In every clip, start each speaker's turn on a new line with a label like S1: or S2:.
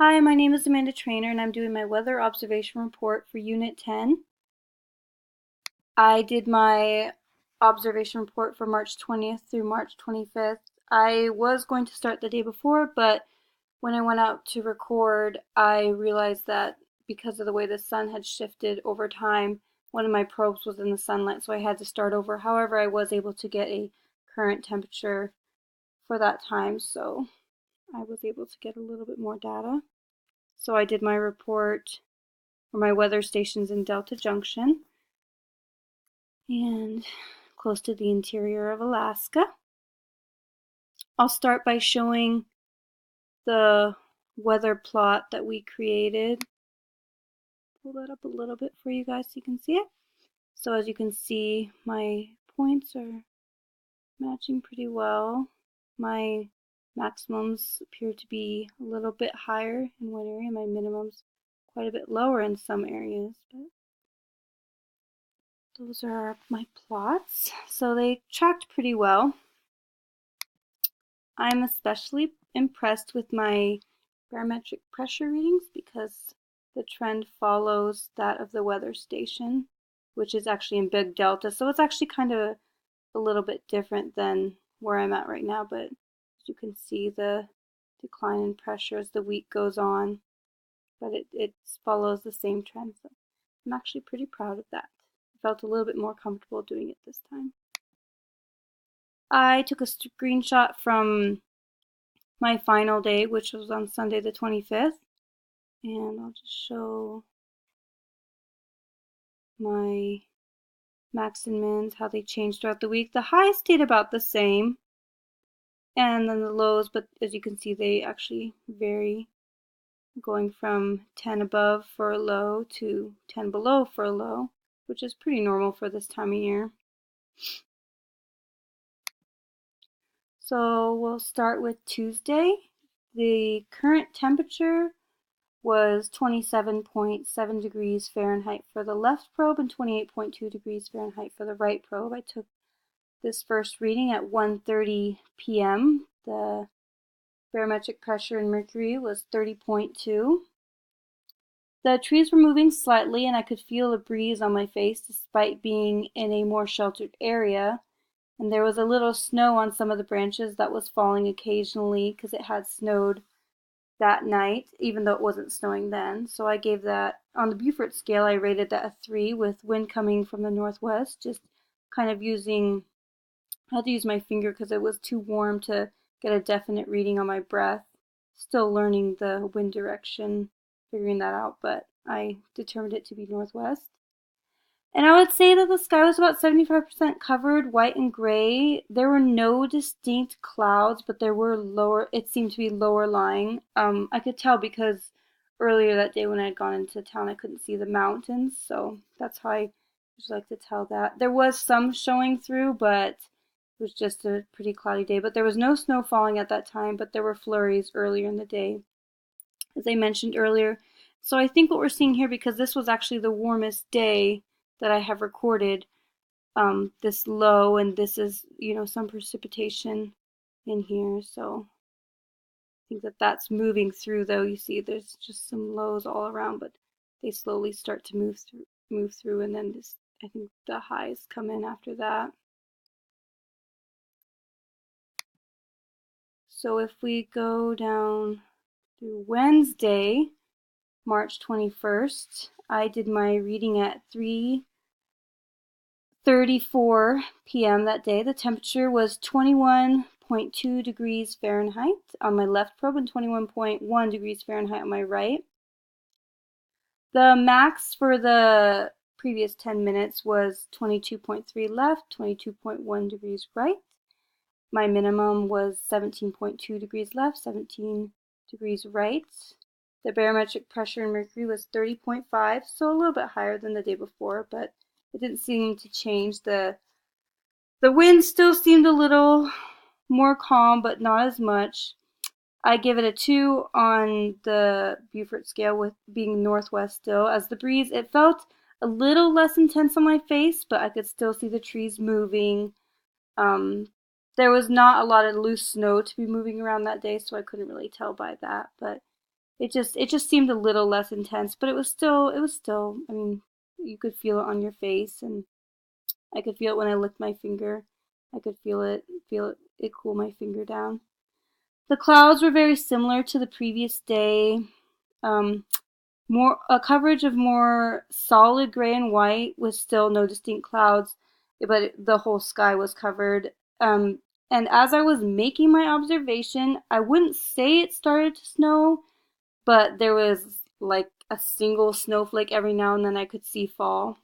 S1: Hi, my name is Amanda Trainer and I'm doing my weather observation report for Unit 10. I did my observation report for March 20th through March 25th. I was going to start the day before, but when I went out to record, I realized that because of the way the sun had shifted over time, one of my probes was in the sunlight, so I had to start over. However, I was able to get a current temperature for that time, so I was able to get a little bit more data. So I did my report for my weather stations in Delta Junction and close to the interior of Alaska. I'll start by showing the weather plot that we created. Pull that up a little bit for you guys so you can see it. So as you can see, my points are matching pretty well. My maximums appear to be a little bit higher in one area, my minimums quite a bit lower in some areas, but those are my plots. So they tracked pretty well. I'm especially impressed with my barometric pressure readings because the trend follows that of the weather station, which is actually in Big Delta. So it's actually kind of a little bit different than where I'm at right now, but as you can see, the decline in pressure as the week goes on, but it follows the same trend. So I'm actually pretty proud of that. I felt a little bit more comfortable doing it this time. I took a screenshot from my final day, which was on Sunday the 25th, and I'll just show my max and mins, how they changed throughout the week. The highs stayed about the same, and then the lows, but as you can see, they actually vary, going from 10 above for a low to 10 below for a low, which is pretty normal for this time of year. So we'll start with Tuesday. The current temperature was 27.7 degrees Fahrenheit for the left probe and 28.2 degrees Fahrenheit for the right probe. I took this first reading at 1:30 p.m. The barometric pressure in mercury was 30.2. The trees were moving slightly and I could feel a breeze on my face despite being in a more sheltered area. And there was a little snow on some of the branches that was falling occasionally because it had snowed that night, even though it wasn't snowing then. So I gave that, on the Beaufort scale, I rated that a 3 with wind coming from the northwest, just kind of using, I had to use my finger because it was too warm to get a definite reading on my breath. Still learning the wind direction, figuring that out, but I determined it to be northwest. And I would say that the sky was about 75% covered, white and gray. There were no distinct clouds, but there were lower, it seemed to be lower lying. I could tell because earlier that day when I had gone into town, I couldn't see the mountains, so that's how I usually like to tell that. There was some showing through, but it was just a pretty cloudy day. But there was no snow falling at that time, but there were flurries earlier in the day, as I mentioned earlier. So I think what we're seeing here, because this was actually the warmest day that I have recorded, this low, and this is, some precipitation in here. So I think that that's moving through, though. You see there's just some lows all around, but they slowly start to move through, and then this, I think the highs come in after that. So if we go down through Wednesday, March 21st, I did my reading at 3:34 p.m. that day. The temperature was 21.2 degrees Fahrenheit on my left probe and 21.1 degrees Fahrenheit on my right. The max for the previous 10 minutes was 22.3 left, 22.1 degrees right. My minimum was 17.2 degrees left, 17 degrees right. The barometric pressure in mercury was 30.5, so a little bit higher than the day before, but it didn't seem to change. The wind still seemed a little more calm, but not as much. I give it a 2 on the Beaufort scale, with being northwest still. As the breeze, it felt a little less intense on my face, but I could still see the trees moving. There was not a lot of loose snow to be moving around that day, so I couldn't really tell by that, but it just seemed a little less intense, but it was still, I mean, you could feel it on your face, and I could feel it when I licked my finger. I could feel it cool my finger down. The clouds were very similar to the previous day. Um, more a coverage of more solid gray and white with still no distinct clouds, but the whole sky was covered. And as I was making my observation, I wouldn't say it started to snow, but there was like a single snowflake every now and then I could see fall.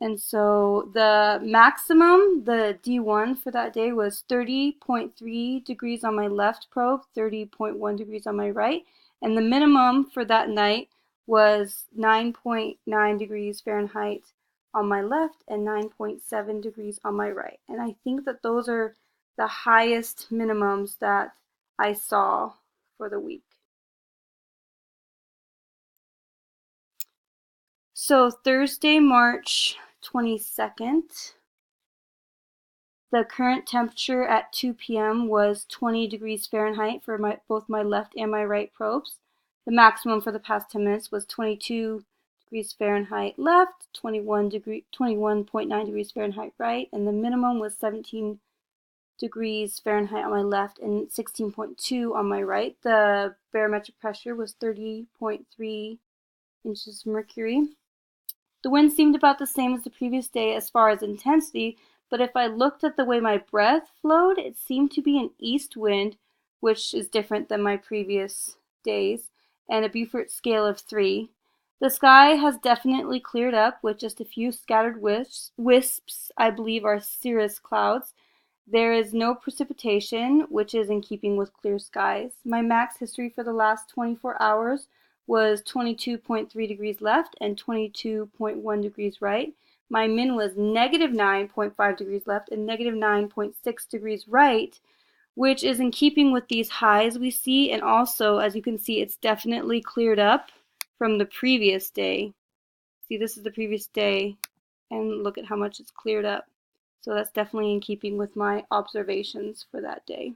S1: And so the maximum, the D1 for that day, was 30.3 degrees on my left probe, 30.1 degrees on my right. And the minimum for that night was 9.9 degrees Fahrenheit on my left and 9.7 degrees on my right. And I think that those are the highest minimums that I saw for the week. So Thursday, March 22nd, the current temperature at 2 p.m. was 20 degrees Fahrenheit for both my left and my right probes. The maximum for the past 10 minutes was 22 degrees Fahrenheit left, 21.9 degrees Fahrenheit right, and the minimum was 17 degrees Fahrenheit on my left and 16.2 on my right. The barometric pressure was 30.3 inches of mercury. The wind seemed about the same as the previous day as far as intensity, but if I looked at the way my breath flowed, it seemed to be an east wind, which is different than my previous days, and a Beaufort scale of 3. The sky has definitely cleared up with just a few scattered wisps, I believe are cirrus clouds. There is no precipitation, which is in keeping with clear skies. My max history for the last 24 hours was 22.3 degrees left and 22.1 degrees right. My min was negative 9.5 degrees left and negative 9.6 degrees right, which is in keeping with these highs we see. And also, as you can see, it's definitely cleared up from the previous day. See, this is the previous day, and look at how much it's cleared up. So that's definitely in keeping with my observations for that day.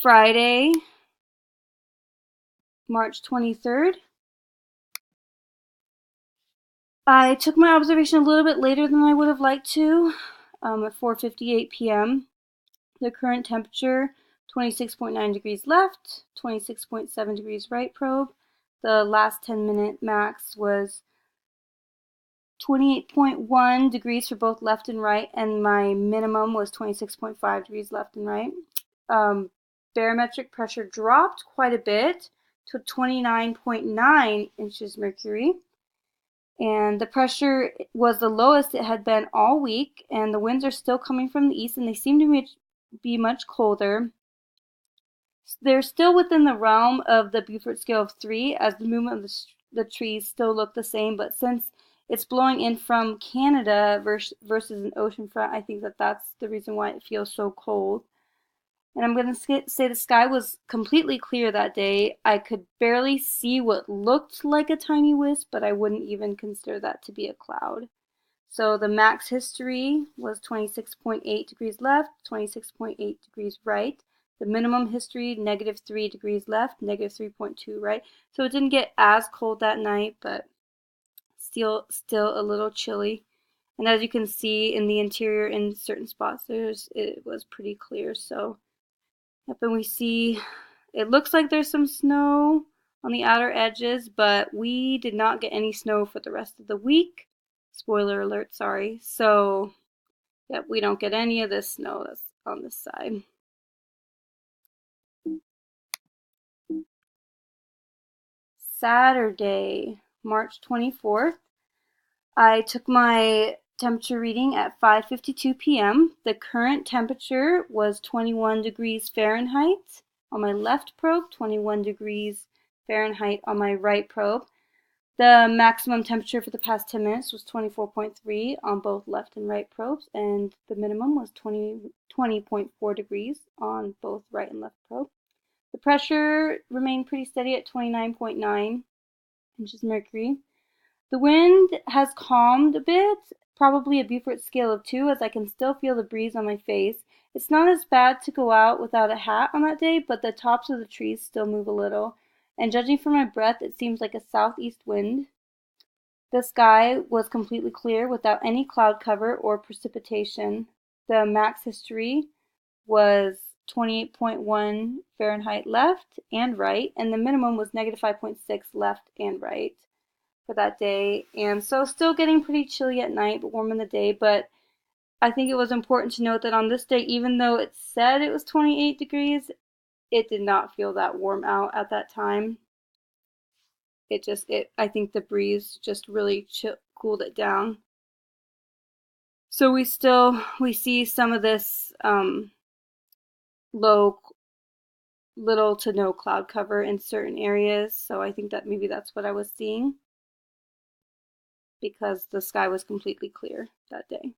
S1: Friday, March 23rd. I took my observation a little bit later than I would have liked to, at 4:58 p.m. The current temperature, 26.9 degrees left, 26.7 degrees right probe. The last 10-minute max was 28.1 degrees for both left and right, and my minimum was 26.5 degrees left and right. Barometric pressure dropped quite a bit to 29.9 inches mercury, and the pressure was the lowest it had been all week, and the winds are still coming from the east, and they seem to be much colder. They're still within the realm of the Beaufort scale of 3, as the movement of the trees still look the same, but since it's blowing in from Canada versus an ocean front, I think that that's the reason why it feels so cold. And I'm going to say the sky was completely clear that day. I could barely see what looked like a tiny wisp, but I wouldn't even consider that to be a cloud. So the max history was 26.8 degrees left, 26.8 degrees right. The minimum history, negative 3 degrees left, negative 3.2 right. So it didn't get as cold that night, but still a little chilly. And as you can see in the interior, in certain spots, it was pretty clear. So, yep, and we see it looks like there's some snow on the outer edges, but we did not get any snow for the rest of the week. Spoiler alert, sorry. So, yep, we don't get any of this snow that's on this side. Saturday, March 24th. I took my temperature reading at 5:52 p.m. The current temperature was 21 degrees Fahrenheit on my left probe, 21 degrees Fahrenheit on my right probe. The maximum temperature for the past 10 minutes was 24.3 on both left and right probes, and the minimum was 20.4 degrees on both right and left probe. The pressure remained pretty steady at 29.9 inches mercury. The wind has calmed a bit, probably a Beaufort scale of 2, as I can still feel the breeze on my face, It's not as bad to go out without a hat on that day, but the tops of the trees still move a little. And judging from my breath, it seems like a southeast wind. The sky was completely clear without any cloud cover or precipitation. The max history was 28.1 Fahrenheit left and right, and the minimum was negative 5.6 left and right for that day. And so still getting pretty chilly at night, but warm in the day. But I think it was important to note that on this day, even though it said it was 28 degrees, it did not feel that warm out at that time. I think the breeze just really cooled it down. So we see some of this low, little to no cloud cover in certain areas. So I think that maybe that's what I was seeing, because the sky was completely clear that day.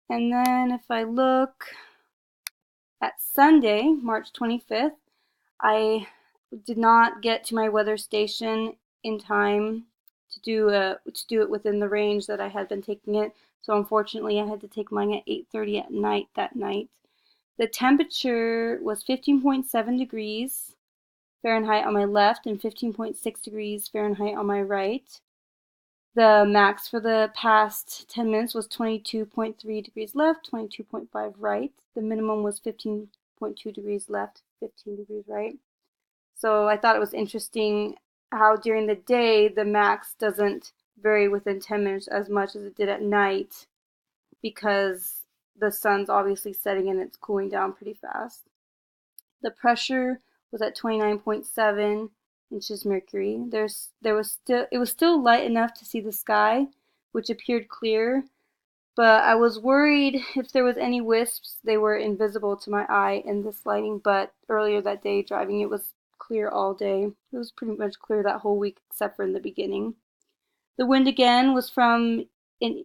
S1: And then if I look at Sunday, March 25th, I did not get to my weather station in time to do it within the range that I had been taking it. So unfortunately, I had to take mine at 8:30 at night that night. The temperature was 15.7 degrees Fahrenheit on my left and 15.6 degrees Fahrenheit on my right. The max for the past 10 minutes was 22.3 degrees left, 22.5 right. The minimum was 15.2 degrees left, 15 degrees right. So I thought it was interesting how during the day the max doesn't vary within 10 minutes as much as it did at night, because the sun's obviously setting and it's cooling down pretty fast. The pressure was at 29.7 inches mercury. It was still light enough to see the sky, which appeared clear, but I was worried if there was any wisps. They were invisible to my eye in this lighting, but earlier that day driving, it was clear all day. It was pretty much clear that whole week except for in the beginning. The wind again was from the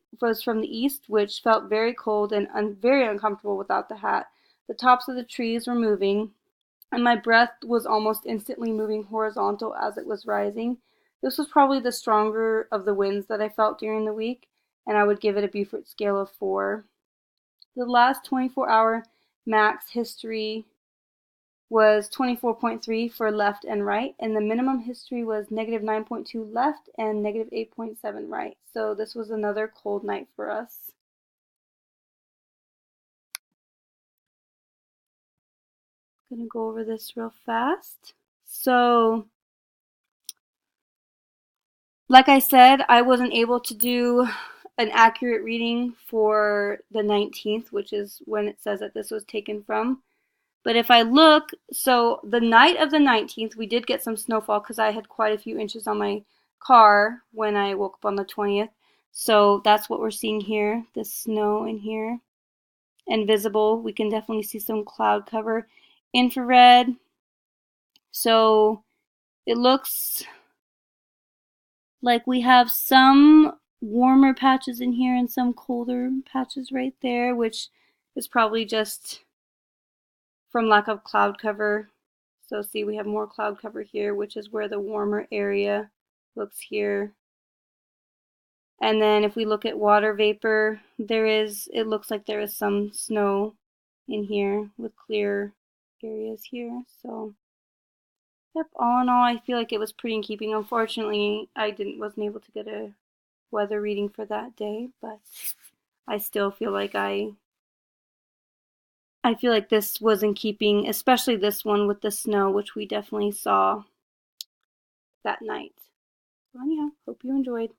S1: east, which felt very cold and very uncomfortable without the hat. The tops of the trees were moving, and my breath was almost instantly moving horizontal as it was rising. This was probably the stronger of the winds that I felt during the week, and I would give it a Beaufort scale of 4. The last 24-hour max history was 24.3 for left and right, and the minimum history was negative 9.2 left and negative 8.7 right. So this was another cold night for us. I'm gonna go over this real fast. So, like I said, I wasn't able to do an accurate reading for the 19th, which is when it says that this was taken from. But if I look, so the night of the 19th, we did get some snowfall because I had quite a few inches on my car when I woke up on the 20th. So that's what we're seeing here, the snow in here. And visible, we can definitely see some cloud cover. Infrared, so it looks like we have some warmer patches in here and some colder patches right there, which is probably just from lack of cloud cover. So see, we have more cloud cover here, which is where the warmer area looks here. And then if we look at water vapor, it looks like there is some snow in here with clear areas here. So yep, all in all, I feel like it was pretty in keeping. Unfortunately, I wasn't able to get a weather reading for that day, but I still feel like I feel like this was in keeping, especially this one with the snow, which we definitely saw that night. So anyhow, hope you enjoyed.